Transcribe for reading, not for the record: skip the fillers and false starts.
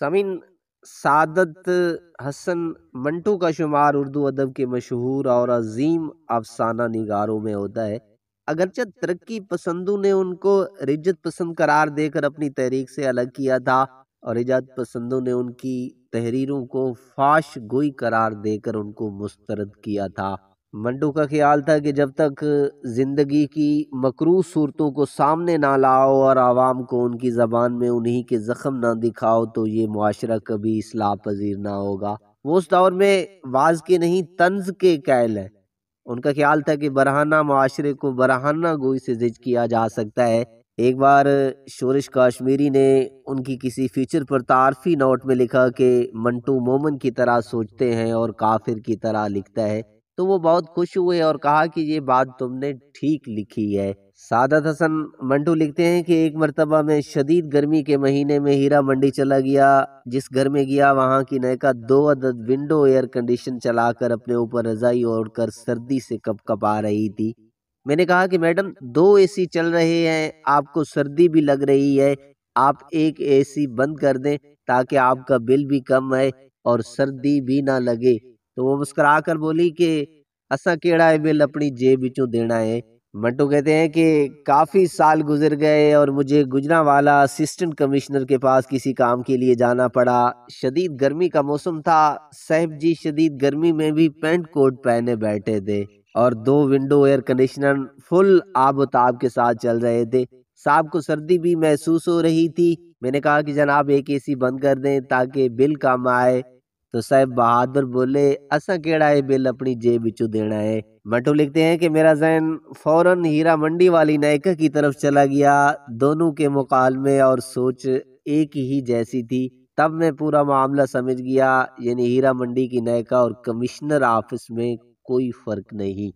سمین، سعادت حسن منٹو کا شمار اردو ادب کے مشہور اور عظیم افسانہ نگاروں میں ہوتا ہے۔ اگرچہ ترقی پسندوں نے ان کو رجت پسند قرار دے کر اپنی تحریک سے الگ کیا تھا، اور ایجاد پسندوں نے ان کی تحریروں کو فاش گوئی قرار دے کر ان کو مسترد کیا تھا۔ منٹو کا خیال تھا کہ جب تک زندگی کی مکروہ صورتوں کو سامنے نہ لاؤ اور عوام کو ان کی زبان میں انہی کے زخم نہ دکھاؤ تو یہ معاشرہ کبھی اصلاح پذیر نہ ہوگا۔ وہ اس دور میں واز کے نہیں طنز کے قائل ہے۔ ان کا خیال تھا کہ برہنہ معاشرے کو برہنہ گوئی سے زج کیا جا سکتا ہے۔ ایک بار شورش کاشمیری نے ان کی کسی فیچر پر تعارفی نوٹ میں لکھا کہ منٹو مومن کی طرح سوچتے ہیں اور کافر کی طرح لکھتا ہے، تو وہ بہت خوش ہوئے اور کہا کہ یہ بات تم نے ٹھیک لکھی ہے۔ سعادت حسن منٹو لکھتے ہیں کہ ایک مرتبہ میں شدید گرمی کے مہینے میں ہیرا منڈی چلا گیا۔ جس گھر میں گیا وہاں کی نئکا 2 عدد ونڈو ایئر کنڈیشن چلا کر اپنے اوپر رضائی اوڑھ کر سردی سے کپ کپا رہی تھی۔ میں نے کہا کہ میڈم 2 اے سی چل رہے ہیں، آپ کو سردی بھی لگ رہی ہے، آپ ایک اے سی بند کر دیں تاکہ آپ کا بل بھی کم آئے اور سردی بھی نہ لگے۔ تو وہ مسکرا کر بولی کہ اساں کیڑا ہے بل اپنی جیب وچوں دینا ہے۔ منٹو کہتے ہیں کہ کافی سال گزر گئے اور مجھے گجرانوالا اسسٹنٹ کمشنر کے پاس کسی کام کے لیے جانا پڑا۔ شدید گرمی کا موسم تھا، صاحب جی شدید گرمی میں بھی پینٹ کوٹ پہنے بیٹھے تھے اور 2 ونڈو ایئر کنڈیشنر فل آب و تاب کے ساتھ چل رہے تھے۔ صاحب کو سردی بھی محسوس ہو رہی تھی۔ میں نے کہا کہ جناب ایک اے سی بند کر دیں تاکہ بل کم آئے۔ تو صاحب بہادر بولے اساں کیڑا ہے بل اپنی جیب وچوں دینا ہے۔ منٹو لکھتے ہیں کہ میرا ذہن فوراً ہیرا منڈی والی نائکا کی طرف چلا گیا۔ دونوں کے مکالمے اور سوچ ایک ہی جیسی تھی۔ تب میں پورا معاملہ سمجھ گیا، یعنی ہیرا منڈی کی نائکا اور کمشنر آفس میں کوئی فرق نہیں۔